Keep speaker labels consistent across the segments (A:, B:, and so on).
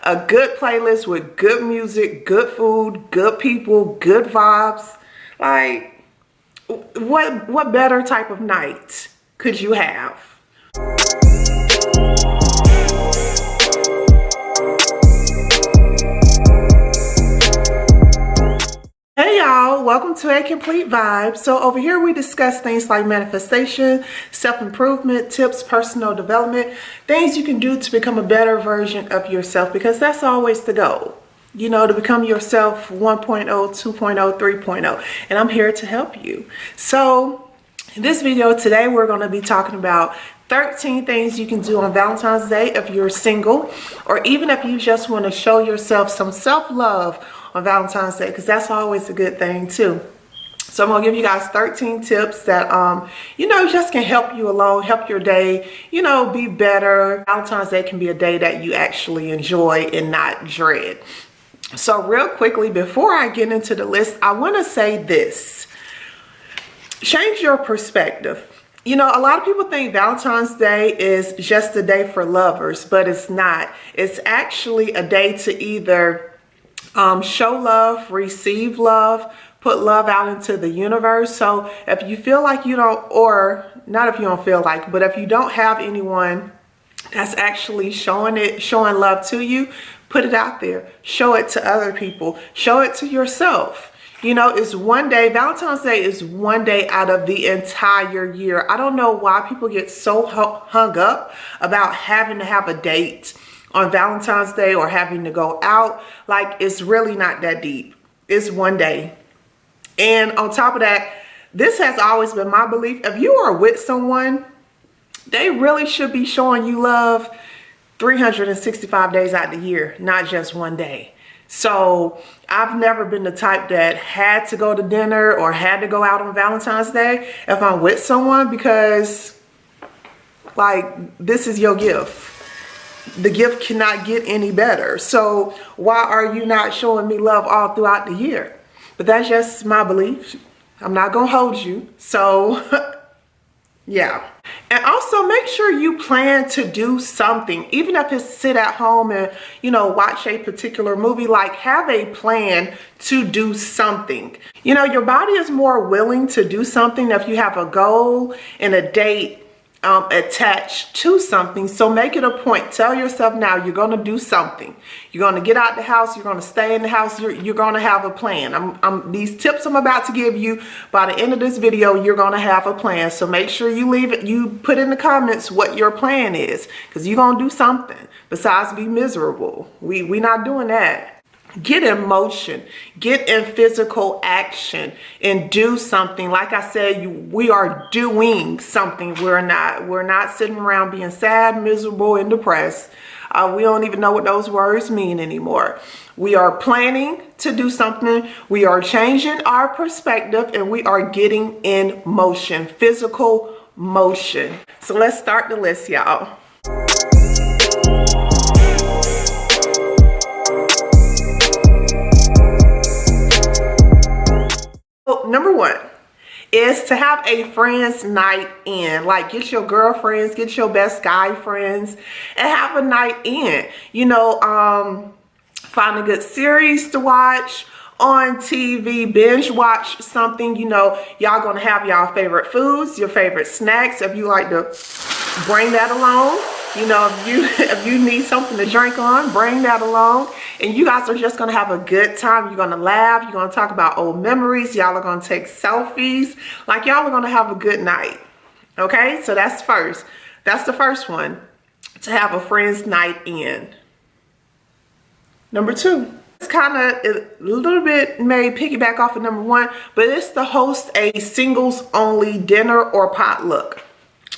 A: a good playlist with good music, good food, good people, good vibes. Like, what better type of night could you have? Hey y'all, welcome to A Complete Vibe. So over here we discuss things like manifestation, self-improvement, tips, personal development, things you can do to become a better version of yourself, because that's always the goal. You know, to become yourself 1.0, 2.0, 3.0. And I'm here to help you. So in this video today, we're going to be talking about 13 things you can do on Valentine's Day if you're single, or even if you just want to show yourself some self-love on Valentine's Day, because that's always a good thing too. So I'm gonna give you guys 13 tips that you know, just can help you along, help your day, you know, be better. Valentine's Day can be a day that you actually enjoy and not dread. So real quickly, before I get into the list, I want to say this: change your perspective. You know, a lot of people think Valentine's Day is just a day for lovers, but it's not. It's actually a day to either show love, receive love, put love out into the universe. So if you feel like you don't, or not if you don't feel like, but if you don't have anyone that's actually showing love to you, put it out there. Show it to other people. Show it to yourself. You know, it's one day. Valentine's Day is one day out of the entire year. I don't know why people get so hung up about having to have a date on Valentine's Day or having to go out. Like, it's really not that deep. It's one day. And on top of that, this has always been my belief: if you are with someone, they really should be showing you love 365 days out the year, not just one day. So I've never been the type that had to go to dinner or had to go out on Valentine's Day if I'm with someone, because like, this is your gift. The gift cannot get any better. So why are you not showing me love all throughout the year? But that's just my belief. I'm not gonna hold you. So yeah. And also make sure you plan to do something, even if it's sit at home and, you know, watch a particular movie. Like, have a plan to do something. You know, your body is more willing to do something if you have a goal and a date attached to something. So make it a point. Tell yourself now you're going to do something. You're going to get out the house. You're going to stay in the house. You're going to have a plan. These tips I'm about to give you, by the end of this video, you're going to have a plan. So make sure you leave it. You put in the comments what your plan is, because you're going to do something besides be miserable. We're not doing that. Get in motion, get in physical action, and do something. Like I said, we are doing something. We're not sitting around being sad, miserable, and depressed. We don't even know what those words mean anymore. We are planning to do something. We are changing our perspective, and we are getting in motion, physical motion. So let's start the list, y'all. Number one is to have a friends night in. Like, get your girlfriends, get your best guy friends, and have a night in. You know, find a good series to watch on TV, binge watch something. You know, y'all gonna have y'all favorite foods, your favorite snacks. If you like to bring that along, you know, if you need something to drink on, bring that along. And you guys are just going to have a good time. You're going to laugh. You're going to talk about old memories. Y'all are going to take selfies. Like, y'all are going to have a good night. Okay? So that's first. That's the first one, to have a friends night in. Number two, it's kind of a little bit may piggyback off of number one, but it's to host a singles only dinner or potluck.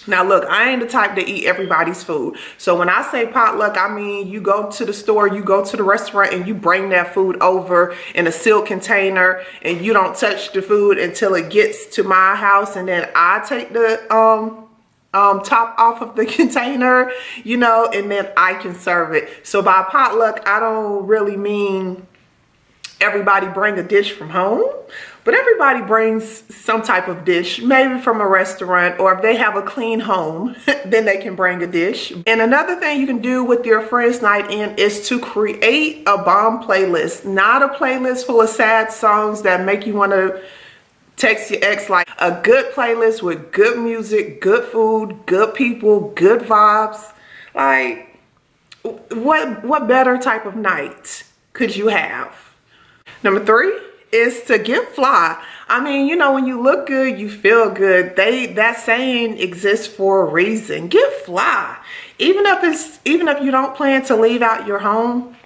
A: Now look, I ain't the type to eat everybody's food. So when I say potluck, I mean you go to the store, you go to the restaurant, and you bring that food over in a sealed container, and you don't touch the food until it gets to my house, and then I take the top off of the container, you know, and then I can serve it. So by potluck, I don't really mean everybody bring a dish from home, but everybody brings some type of dish, maybe from a restaurant, or if they have a clean home, then they can bring a dish. And another thing you can do with your friends night in is to create a bomb playlist, not a playlist full of sad songs that make you want to text your ex. Like a good playlist with good music, good food, good people, good vibes. Like what better type of night could you have? Number 3 is to get fly. I mean, you know, when you look good, you feel good. That saying exists for a reason. Get fly. Even if you don't plan to leave out your home,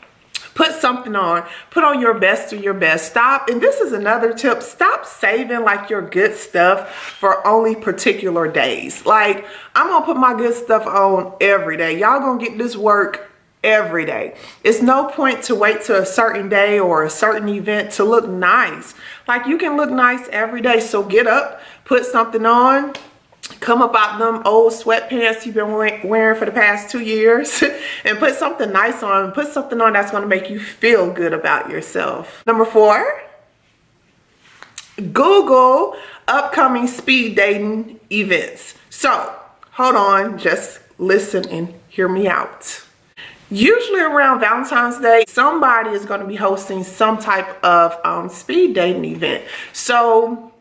A: put something on. Put on your best of your best. Stop, and this is another tip, stop saving like your good stuff for only particular days. Like, I'm gonna put my good stuff on every day. Y'all gonna get this work every day. It's no point to wait to a certain day or a certain event to look nice. Like, you can look nice every day. So get up, put something on, come up out them old sweatpants you've been wearing for the past 2 years and put something nice on. Put something on that's going to make you feel good about yourself. Number 4, Google upcoming speed dating events. So hold on, just listen and hear me out. Usually around Valentine's Day, somebody is going to be hosting some type of speed dating event. So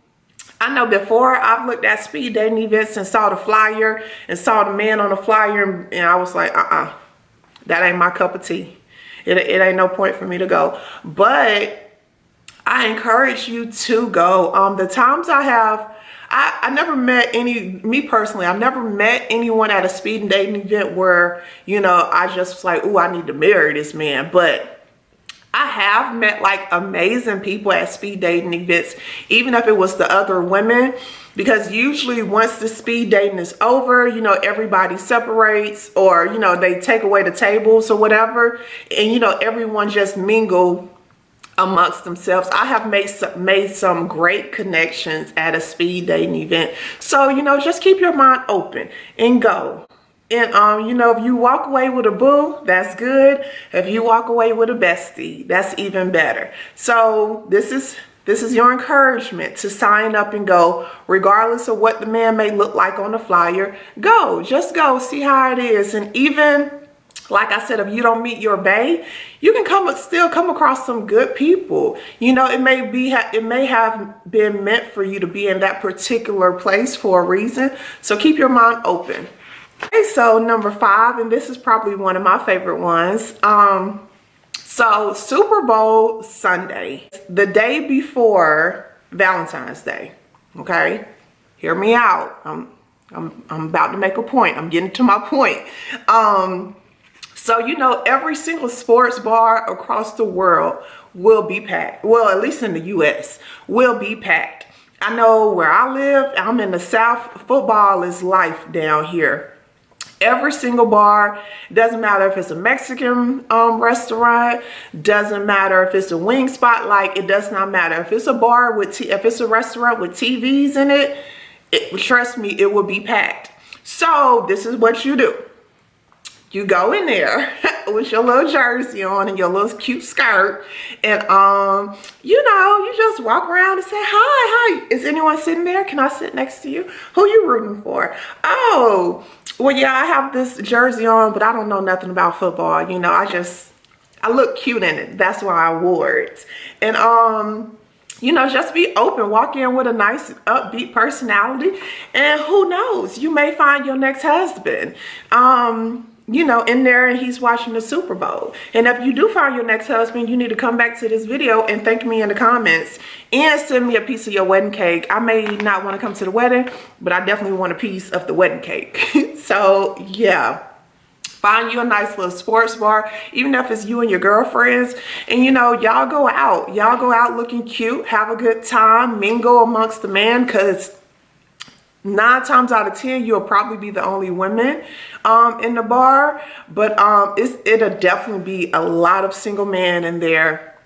A: I know before I've looked at speed dating events and saw the flyer and saw the man on the flyer, and I was like, that ain't my cup of tea. It ain't no point for me to go. But I encourage you to go. The times I never met me personally, I've never met anyone at a speed dating event where, you know, I just was like, ooh, I need to marry this man. But I have met like amazing people at speed dating events, even if it was the other women, because usually once the speed dating is over, you know, everybody separates, or, you know, they take away the tables or whatever, and, you know, everyone just mingle amongst themselves. I have made some great connections at a speed dating event. So, you know, just keep your mind open and go. And you know, if you walk away with a boo, that's good. If you walk away with a bestie, that's even better. So this is your encouragement to sign up and go, regardless of what the man may look like on the flyer. Go, just go, see how it is. And even like I said, if you don't meet your bae, you can still come across some good people. You know, it may have been meant for you to be in that particular place for a reason. So keep your mind open. Okay, so number 5, and this is probably one of my favorite ones. So Super Bowl Sunday, the day before Valentine's Day. Okay, hear me out. I'm about to make a point. I'm getting to my point. So, you know, every single sports bar across the world will be packed. Well, at least in the U.S., will be packed. I know where I live, I'm in the South, football is life down here. Every single bar, doesn't matter if it's a Mexican restaurant, doesn't matter if it's a wing spot, like, it does not matter. If it's a bar if it's a restaurant with TVs in it, trust me, it will be packed. So this is what you do. You go in there with your little jersey on and your little cute skirt, and you know, you just walk around and say, hi, is anyone sitting there? Can I sit next to you? Who you rooting for? Oh, well, yeah, I have this jersey on, but I don't know nothing about football. You know, I look cute in it. That's why I wore it. And you know, just be open. Walk in with a nice upbeat personality, and who knows, you may find your next husband. You know, in there, and he's watching the Super Bowl. And if you do find your next husband, you need to come back to this video and thank me in the comments and send me a piece of your wedding cake. I may not want to come to the wedding, but I definitely want a piece of the wedding cake. So yeah, find you a nice little sports bar, even if it's you and your girlfriends, and, you know, y'all go out looking cute, have a good time, mingle amongst the men, because 9 times out of 10, you'll probably be the only women in the bar, but it'll definitely be a lot of single men in there.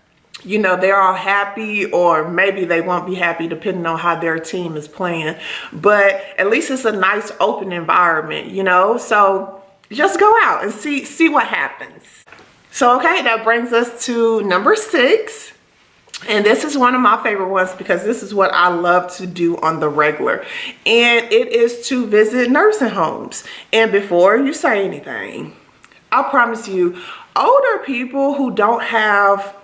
A: You know, they're all happy, or maybe they won't be happy depending on how their team is playing, but at least it's a nice open environment, you know. So just go out and see what happens. So okay, that brings us to number 6. And this is one of my favorite ones because this is what I love to do on the regular. And it is to visit nursing homes. And before you say anything, I promise you, older people who don't have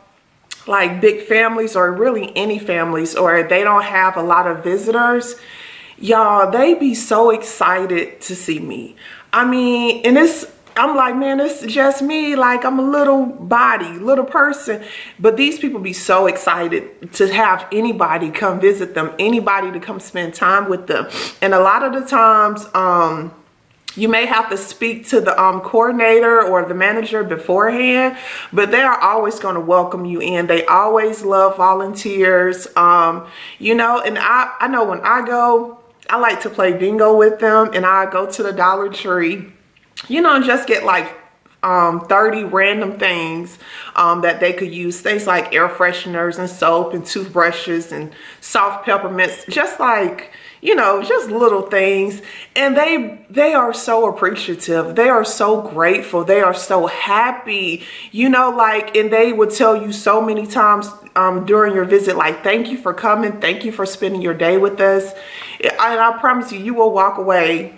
A: like big families or really any families, or they don't have a lot of visitors, y'all, they be so excited to see me. I mean, and I'm like, man, it's just me. Like, I'm a little body, little person. But these people be so excited to have anybody come visit them, anybody to come spend time with them. And a lot of the times, you may have to speak to the coordinator or the manager beforehand, but they are always going to welcome you in. They always love volunteers, you know, and I know when I go, I like to play bingo with them, and I go to the Dollar Tree, you know, and just get like 30 random things that they could use. Things like air fresheners and soap and toothbrushes and soft peppermints, just like, you know, just little things. And they are so appreciative. They are so grateful. They are so happy, you know, like, and they would tell you so many times during your visit, like, thank you for coming. Thank you for spending your day with us. And I promise you, you will walk away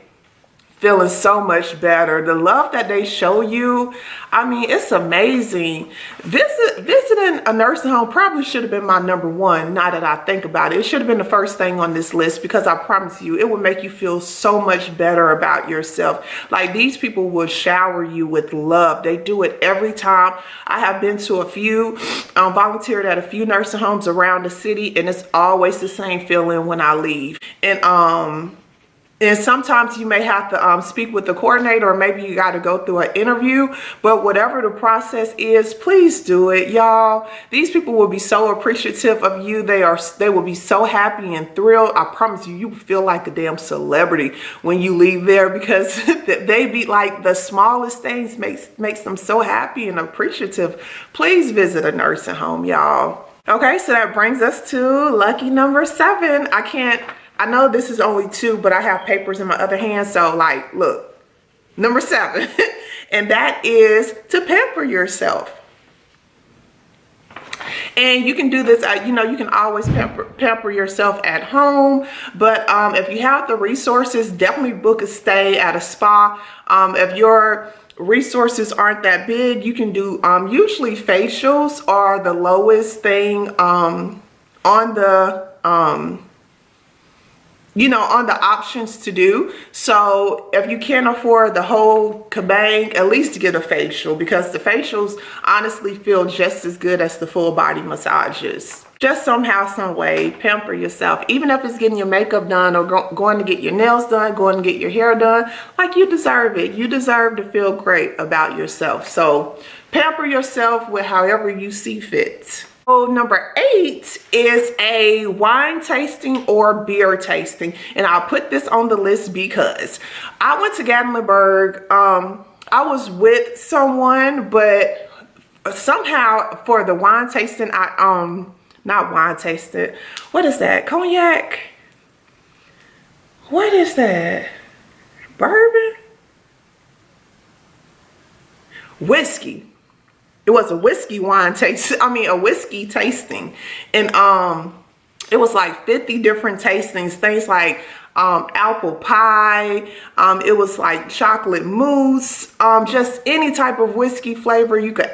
A: feeling so much better. The love that they show you, I mean, it's amazing. Visiting a nursing home probably should have been my number one, now that I think about it. It should have been the first thing on this list, because I promise you, it would make you feel so much better about yourself. Like, these people will shower you with love. They do it every time. I have been to a few, volunteered at a few nursing homes around the city, and it's always the same feeling when I leave. And sometimes you may have to speak with the coordinator, or maybe you got to go through an interview. But whatever the process is, please do it, y'all. These people will be so appreciative of you. They will be so happy and thrilled. I promise you, you feel like a damn celebrity when you leave there, because they be like, the smallest things makes them so happy and appreciative. Please visit a nursing home, y'all. Okay, so that brings us to lucky number 7. I know this is only 2, but I have papers in my other hand. So, like, look, number 7, and that is to pamper yourself. And you can do this, you know, you can always pamper yourself at home. But if you have the resources, definitely book a stay at a spa. If your resources aren't that big, you can do, usually facials are the lowest thing on the, you know, on the options to do. So if you can't afford the whole kabang, at least get a facial, because the facials honestly feel just as good as the full body massages. Just somehow, some way, pamper yourself. Even if it's getting your makeup done, or going to get your nails done, going to get your hair done, like, you deserve it. You deserve to feel great about yourself. So pamper yourself with however you see fit. So number 8 is a wine tasting or beer tasting. And I'll put this on the list because I went to Gatlinburg. I was with someone, but somehow for the wine tasting, not wine tasting. What is that? Cognac? What is that? Bourbon? Whiskey. It was a whiskey wine taste. I mean, a whiskey tasting. And it was like 50 different tastings. Things like apple pie. It was like chocolate mousse. Just any type of whiskey flavor you could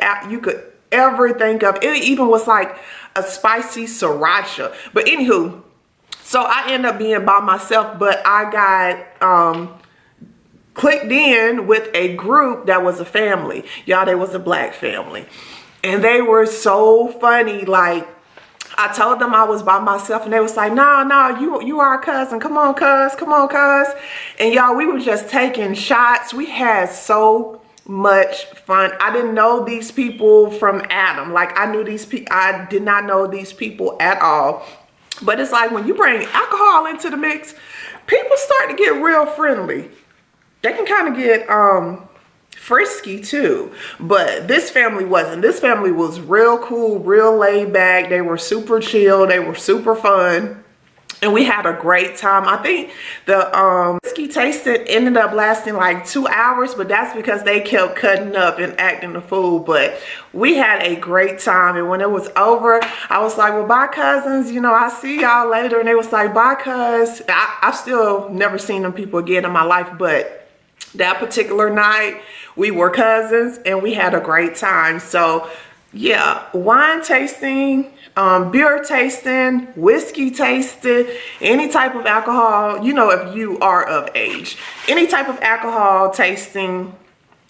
A: ever think of. It even was like a spicy sriracha. But anywho, so I ended up being by myself, but I got clicked in with a group that was a family. Y'all, they was a black family. And they were so funny. Like, I told them I was by myself, and they was like, no, you are a cousin. Come on, cuz. Come on, cuz. And y'all, we were just taking shots. We had so much fun. I didn't know these people from Adam. Like, I did not know these people at all. But it's like, when you bring alcohol into the mix, people start to get real friendly. They can kind of get frisky too, but this family wasn't. This family was real cool, real laid back. They were super chill. They were super fun. and we had a great time. I think the whiskey tasting ended up lasting like 2 hours, but that's because they kept cutting up and acting the fool. But we had a great time, and when it was over, I was like, well, bye cousins, you know, I'll see y'all later. And they was like, bye cuz. I've still never seen them people again in my life, but that particular night we were cousins and we had a great time. So yeah, wine tasting, beer tasting, whiskey tasting, any type of alcohol, you know, if you are of age, any type of alcohol tasting,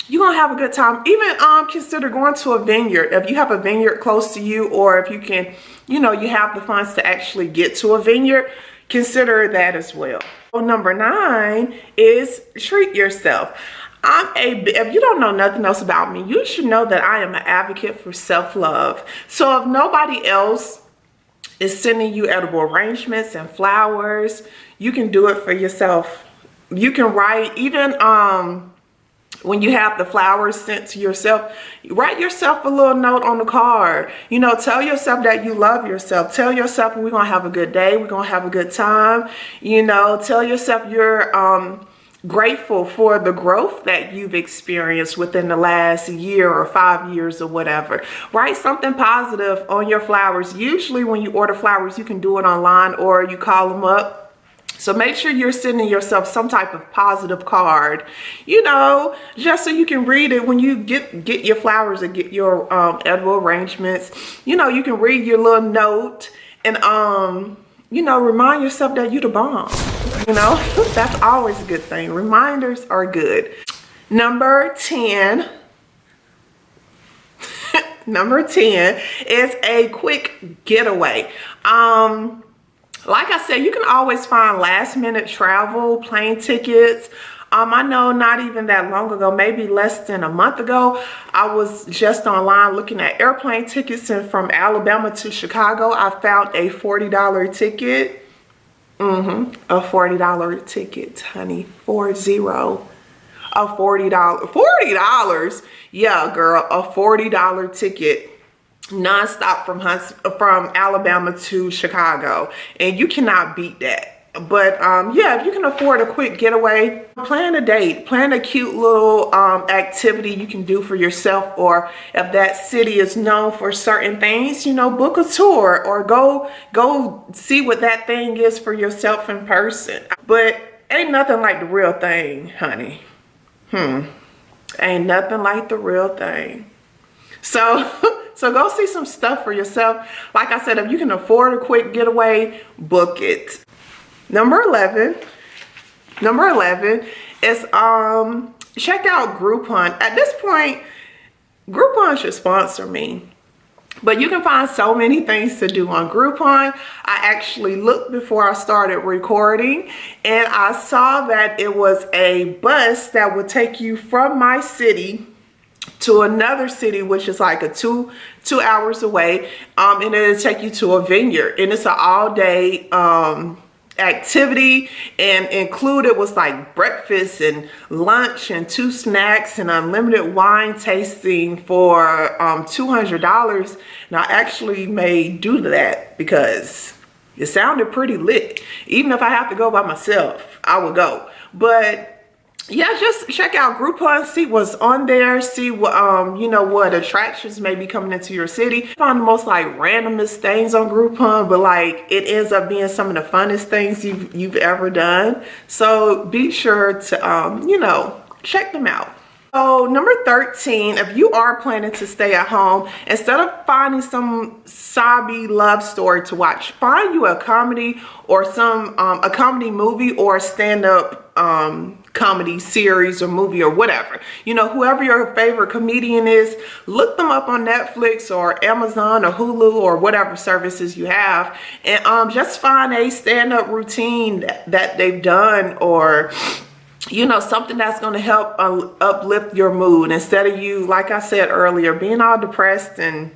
A: you're gonna have a good time. Even consider going to a vineyard if you have a vineyard close to you, or if you can, you know, you have the funds to actually get to a vineyard, consider that as well. So number 9 is treat yourself. If you don't know nothing else about me, you should know that I am an advocate for self-love. So if nobody else is sending you edible arrangements and flowers, you can do it for yourself. You can write, even when you have the flowers sent to yourself, write yourself a little note on the card. You know, tell yourself that you love yourself. Tell yourself we're gonna have a good day, we're gonna have a good time. You know, tell yourself you're grateful for the growth that you've experienced within the last year or 5 years or whatever. Write something positive on your flowers. Usually when you order flowers, you can do it online or you call them up. So make sure you're sending yourself some type of positive card, you know, just so you can read it when you get your flowers or get your edible arrangements. You know, you can read your little note and you know, remind yourself that you the bomb. You know, that's always a good thing. Reminders are good. Number 10. Number 10 is a quick getaway. Like I said, you can always find last minute travel, plane tickets. I know not even that long ago, maybe less than a month ago, I was just online looking at airplane tickets, and from Alabama to Chicago, I found a $40 ticket. A $40 ticket, honey. 40. A $40. Yeah, girl, a $40 ticket. Non-stop from Alabama to Chicago, and you cannot beat that. But yeah, if you can afford a quick getaway, plan a date, plan a cute little activity you can do for yourself, or if that city is known for certain things, you know, book a tour or go see what that thing is for yourself in person. But ain't nothing like the real thing, honey. Ain't nothing like the real thing. So so go see some stuff for yourself. Like I said, if you can afford a quick getaway, book it. Number 11 is check out Groupon. At this point, Groupon should sponsor me. But you can find so many things to do on Groupon. I actually looked before I started recording, and I saw that it was a bus that would take you from my city to another city, which is like a two hours away, and it'll take you to a vineyard, and it's an all-day activity, and included was like breakfast and lunch and 2 snacks and unlimited wine tasting for $200. And I actually may do that because it sounded pretty lit. Even if I have to go by myself, I will go. But yeah, just check out Groupon, see what's on there, see what you know, what attractions may be coming into your city. Find the most like randomest things on Groupon, but like it ends up being some of the funnest things you've ever done. So be sure to you know, check them out. So number 13, if you are planning to stay at home, instead of finding some sobby love story to watch, find you a comedy or a comedy movie or a stand-up comedy series or movie or whatever. You know, whoever your favorite comedian is, look them up on Netflix or Amazon or Hulu or whatever services you have, and just find a stand-up routine that they've done, or you know, something that's going to help uplift your mood, instead of you, like I said earlier, being all depressed and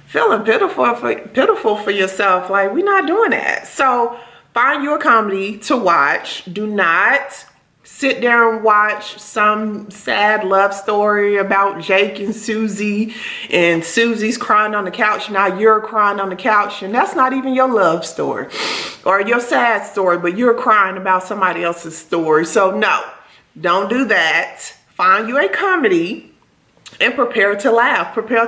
A: feeling pitiful for yourself. Like, we're not doing that. So find you a comedy to watch. Do not sit there and watch some sad love story about Jake and Susie, and Susie's crying on the couch, now you're crying on the couch, and that's not even your love story or your sad story, but you're crying about somebody else's story. So no, don't do that. Find you a comedy and prepare to laugh, prepare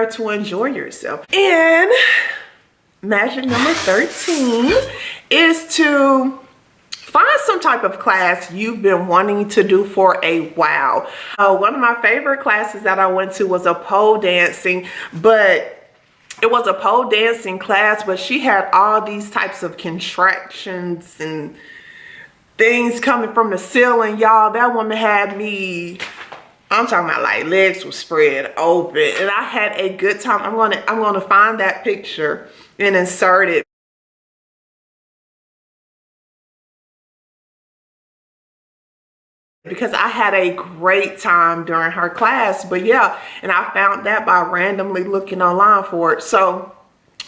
A: to enjoy yourself. And magic number 13 is to find some type of class you've been wanting to do for a while. One of my favorite classes that I went to was a pole dancing, but it was a pole dancing class, but she had all these types of contractions and things coming from the ceiling. Y'all, that woman had me, I'm talking about like legs were spread open, and I had a good time. I'm gonna find that picture and insert it, because I had a great time during her class. But yeah, and I found that by randomly looking online for it. So,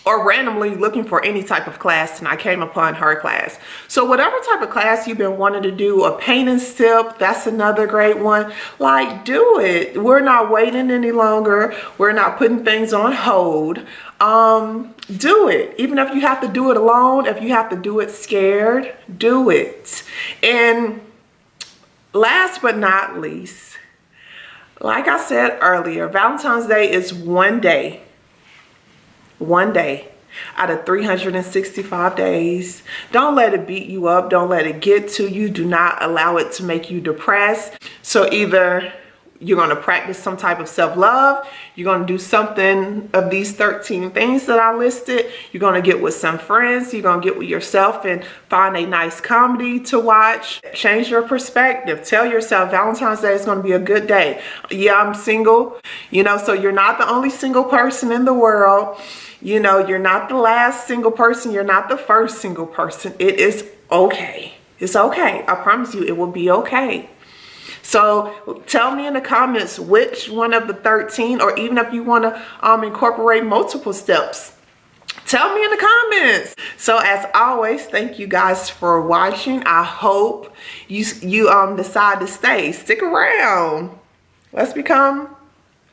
A: or randomly looking for any type of class, and I came upon her class. So whatever type of class you've been wanting to do, a paint and sip, that's another great one. Like, do it. We're not waiting any longer. We're not putting things on hold. Do it. Even if you have to do it alone, if you have to do it scared, do it. And last but not least, like I said earlier, Valentine's Day is one day out of 365 days. Don't let it beat you up. Don't let it get to you. Do not allow it to make you depressed. So either you're going to practice some type of self-love, you're going to do something of these 13 things that I listed, you're going to get with some friends, you're going to get with yourself and find a nice comedy to watch. Change your perspective. Tell yourself Valentine's Day is going to be a good day. Yeah, I'm single, you know, so you're not the only single person in the world. You know, you're not the last single person. You're not the first single person. It is okay. It's okay. I promise you it will be okay. So tell me in the comments which one of the 13, or even if you want to incorporate multiple steps, tell me in the comments. So as always, thank you guys for watching. I hope you decide to stick around. Let's become,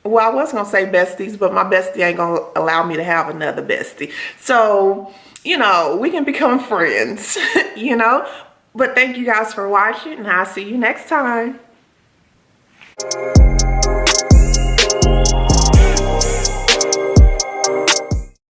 A: well, I was gonna say besties, but my bestie ain't gonna allow me to have another bestie. So, you know, we can become friends, you know. But thank you guys for watching, and I'll see you next time.